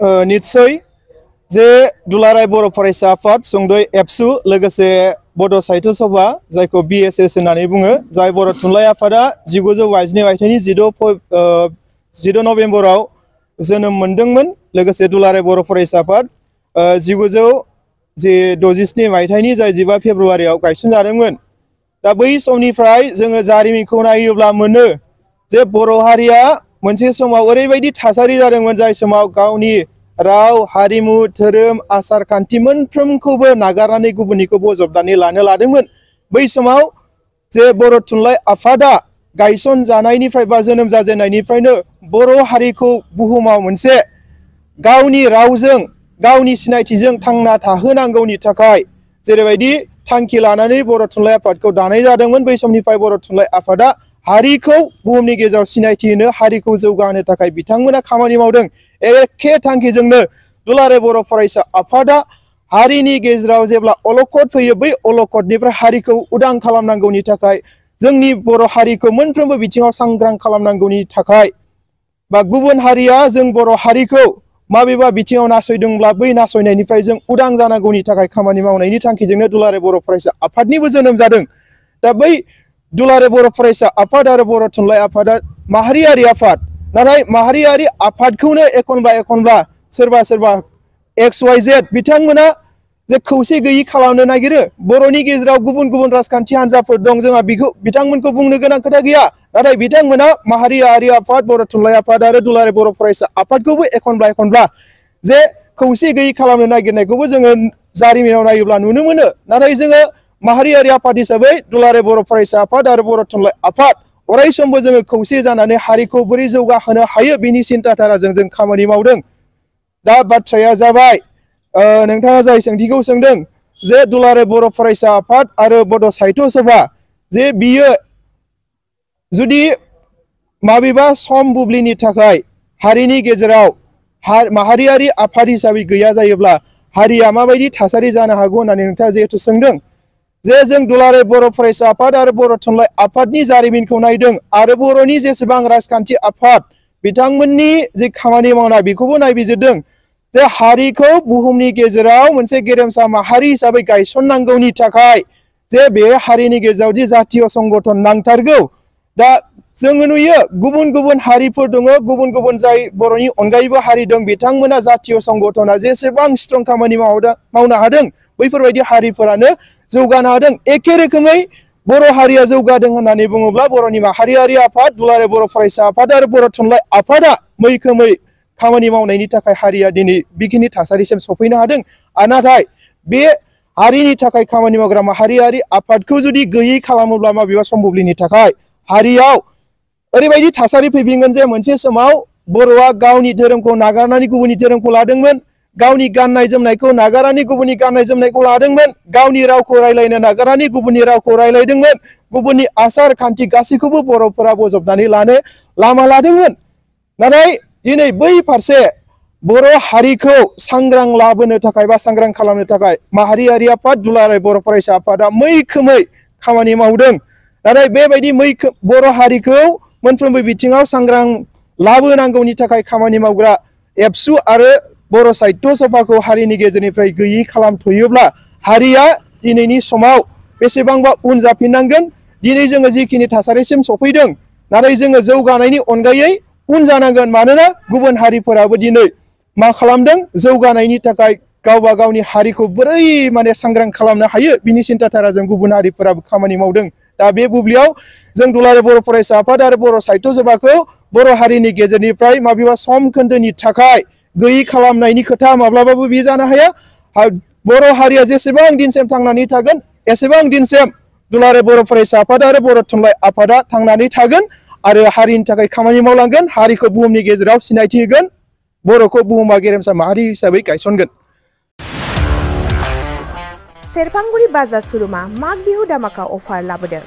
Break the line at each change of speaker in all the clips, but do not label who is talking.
निश्चय जे दुलाराय बर' फरायसा आफाद सुंद'यै एबसु लोगोसे बड' साहित्य सभा जायखौ BSS होननानै बुङो जाय बर' थुनलाइ आफादा 1922 मायथाइनि 16 नभेम्बराव जोनोम मोनदोंमोन लोगोसे दुलाराय बर' फरायसा आफाद 1967 मायथाइनि जाय 15 फेब्रुवारियाव गायसनजादोंमोन। दा बै समनिफ्राय जोङो जारिमिनखौ नायोब्ला मोनो जे बर' हारिया मोनसे समाव ओरैबायदि थासारि जादोंमोन जाय समाव गावनि राव हारिमु धोरोम आसार खान्थि मोनफ्रोमखौबो नागारनानै गुबुननिखौ बजबनानै लानो लादोंमोन। बै समाव जे बर' थुनलाइ आफादा गायसन जानायनिफ्राय बा जोनोम जाजेननायनिफ्रायनो बर' हारिखौ बुहुमाव मोनसे गावनि रावजों गावनि सिनायथिजों थांना थाहोनांगौनि थाखाय जेरैबायदि थांखि लानानै बर' थुनलाइ आफादखौ दानाय जादोंमोन। बै समनिफ्राय बर' थुनलाइ आफादा हारिखौ बुहुमनि गेजेराव सिनायथि होनो हारिखौ जौगाहोनो थाखाय बिथांमोना खामानि मावदों। एखे थांखिजोंनो दुलाराय बर' फरायसा आफादा हारिनि गेजेराव जेब्ला अलखद फैयो बै अलखदनिफ्राय हारिखौ उदां खालामनांगौनि थाखाय जोंनि बर' हारिखौ मोनफ्रोमबो बिथिङाव सांग्रां खालामनांगौनि थाखाय बा गुबुन हारिया जों बर' हारिखौ माबेबा बिथिङाव नासयदोंब्ला बै नासयनायनिफ्राय जों उदां जानांगौनि थाखाय खामानि मावनायनि थांखिजोंनो दुलाराय बर' फरायसा आफादनिबो जोनोम जादों। दा बै दुलाराय बर' फरायसा आफाद आरो बर' थुनलाइ आफादा माहारियारि आफाद। नाथाय माहारियारि आफादखौनो एखनब्ला सोरबा XYZ बिथांमोना जे खौसे गैयै खालामनो नागिरो। बर'नि गेजेराव गुबुन गुबुन राजखान्थि हान्जाफोर दं जोंहा बिथांमोनखौ बुंनो गोनां खोथा गैया। नाथाय बिथांमोना माहारियारि आफाद बर' थुनलाइ आफाद आरो दुलाराय बर' फरायसा आफादखौबो एखनब्ला जे खौसे गैयै खालामनो नागिरनायखौबो जोङो जारिमिनाव नायोब्ला नुनो मोनो। नाथाय जोङो माहारियारि आफाद हिसाबै दुलाराय बर' फरायसा आफाद आरो बर' थुनलाइ आफाद अराय समबो जोङो खौसे जानानै हारिखौ बोरै जौगाहोनो हायो बिनि सिन्था धाराजों जों खामानि मावदों। दा बाथ्राया जाबाय नोंथाङा जाय सोंथिखौ सोंदों जे दुलाराय बर' फरायसा आफाद आरो बड' साहित्य सभा जे बियो जुदि माबेबा सम बुब्लिनि थाखाय हारिनि गेजेराव माहारियारि आफाद हिसाबै गैया जायोब्ला हारिया माबायदि थासारि जानो हागौ होननानै नोंथाङा जिहेथु सोंदों जे जों दुलाराय बर' फरायसा आफाद आरो बर' थुनलाइ आफादनि जारिमिनखौ नायदों आरो बर'नि जेसेबां राजखान्थि आफाद बिथांमोननि जे खामानि मावनाय बेखौबो नायबिजिरदों जे हारिखौ बुहुमनि गेजेराव मोनसे गेरेमसा माहारि हिसाबै गायसननांगौनि थाखाय जे बे हारिनि गेजेराव दि जातीय संगठन नांथारगौ। दा जोङो नुयो गुबुन गुबुन हारिफोर दङ गुबुन गुबुन जाय बर'नि अनगायैबो हारि दं बिथांमोना जातीय संगठना जेसेबां स्ट्रं खामानि मावनो हादों बैफोरबायदि हारिफोरानो जौगानो हादों। एखे रोखोमै बर' हारिया जौगादों होननानै बुङोब्ला बर'नि माहारियारि आफाद दुलाराय बर' फरायसा आफाद आरो बर' थुनलाइ आफादा मैखोमै खामानि मावनायनि थाखाय हारिया दिनै बेखिनि थासारिसिम सफैनो हादों। नाथाय बे हारिनि थाखाय खामानि मावग्रा माहारियारि आफादखौ जुदि गैयै खालामोब्ला माबेबा सम बुब्लिनि थाखाय हारियाव ओरैबायदि थासारि फैफिनगोन जे मोनसे समाव बर'आ गावनि धोरोमखौ नागारनानै गुबुननि धोरोमखौ लादोंमोन, गावनि गाननाय जोमनायखौ नागारनानै गुबुननि गाननाय जोमनायखौ लादोंमोन, गावनि रावखौ रायलायनो नागारनानै गुबुननि रावखौ रायलायदोंमोन, गुबुननि आसार खान्थि गासैखौबो बर'फोरा बजबनानै लानो लामा लादोंमोन। नाथाय दिनै बै फारसे बर' हारिखौ सांग्रां लाबोनो थाखाय बा सांग्रां खालामनो थाखाय माहारियारि आफाद दुलाराय बर' फरायसा आफादा मैखोमै खामानि मावदों। नाथाय बेबायदि बर' हारिखौ मोनफ्रोमबो बिथिङाव सांग्रां लाबोनांगौनि थाखाय खामानि मावग्रा एबसु आरो बर' साहित्य सभाखौ हारिनि गेजेरनिफ्राय गैयै खालामथ'योब्ला हारिया दिनैनि समाव बेसेबांबा उन जाफिननांगोन। दिनै जोङो जिखिनि थासारिसिम सफैदों नाथाय जोङो जौगानायनि अनगायै उन जानांगोन। मानोना गुबुन हारिफोराबो दिनै मा खालामदों जौगानायनि थाखाय गावबा गावनि हारिखौ बोरै सांग्रां खालामनो हायो बिनि सिन्था धाराजों गुबुन हारिफोराबो खामानि मावदों। दा बे बुब्लियाव जों दुलाराय बर' फरायसा आफाद आरो बर' साहित्य सभाखौ बर' हारिनि गेजेरनिफ्राय माबेबा सम खोन्दोनि थाखाय गैयै खालामनायनि खोथा माब्लाबाबो बे जानो हाया। बर' हारिया जेसेबां दिनसिम थांनानै थागोन एसेबां दिनसिम दुलाराय बर' फरायसा आफाद आरो बर' थुनलाइ आफादा थांनानै थागोन आरो हारिनि थाखाय खामानि मावलांगोन, हारिखौ बुहुमनि गेजेराव सिनायथि होगोन, बर'खौ बुहुमा गेरेमसा माहारि हिसाबै गायसनगोन।
सेरफांगुरि बाजार सुरुमा माग बिहु दामाका अफार लाबोदों।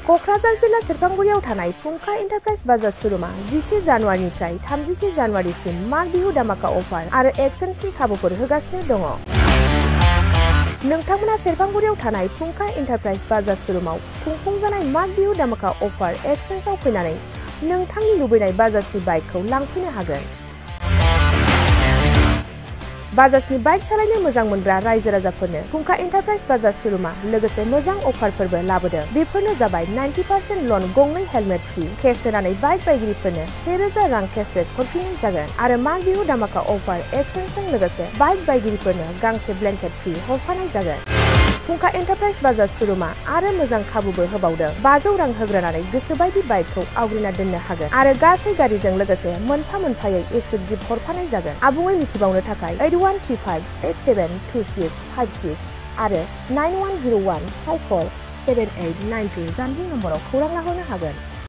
क'क्राझार जिल्ला सेरफांगुरियाव थानाय फुंखा एन्टारप्राइज बाजार सुरुमा 10 जानुवारिनिफ्राय 30 जानुवारिसिम माग बिहु दामाका अफार आरो एक्सचेन्जनि खाबुफोर होगासिनो दङ। नोंथांमोना सेरफांगुरियाव थानाय फुंखा एन्टारप्राइज बाजार सुरुमाव खुंफुंजानाय माग बिहु दामाका अफार एक्सचेन्जआव फैनानै नोंथांनि लुबैनाय बाजाजनि बाइकखौ लांफैनो हागोन। बाजाजनि बाइक सालायनो मोजां मोनग्रा रायजो राजाफोरनो फुंखा एन्टारप्राइज बाजाज शोरूमा लोगोसे मोजां अफारफोरबो लाबोदों। बेफोरनो जाबाय 90% लन, गंनै हेलमेट फ्रि, केस होनानै बाइक बायगिरिफोरनो 1000 रां केसबेक हरफिननाय जागोन आरो माग बिहु दामाका अफार एक्सचेन्जजों लोगोसे बाइक बायगिरिफोरनो गांसे ब्लेंकेट फ्रि हरफानाय जागोन। फुंखा एन्टारप्राइज बाजाज शोरूमा आरो मोजां खाबुबो होबावदों। 500 रां होग्रोनानै गोसोबायदि बाइकखौ आवग्रिना दोननो हागोन आरो गासै गारिजों लोगोसे मोनफा मोनफायै एसु गिफ्ट हरफानाय जागोन। आबुङै मिथिबावनो थाखाय 8135872656 आरो 9101547892 जानबुं नम्बराव खौरां लाहरनो हागोन।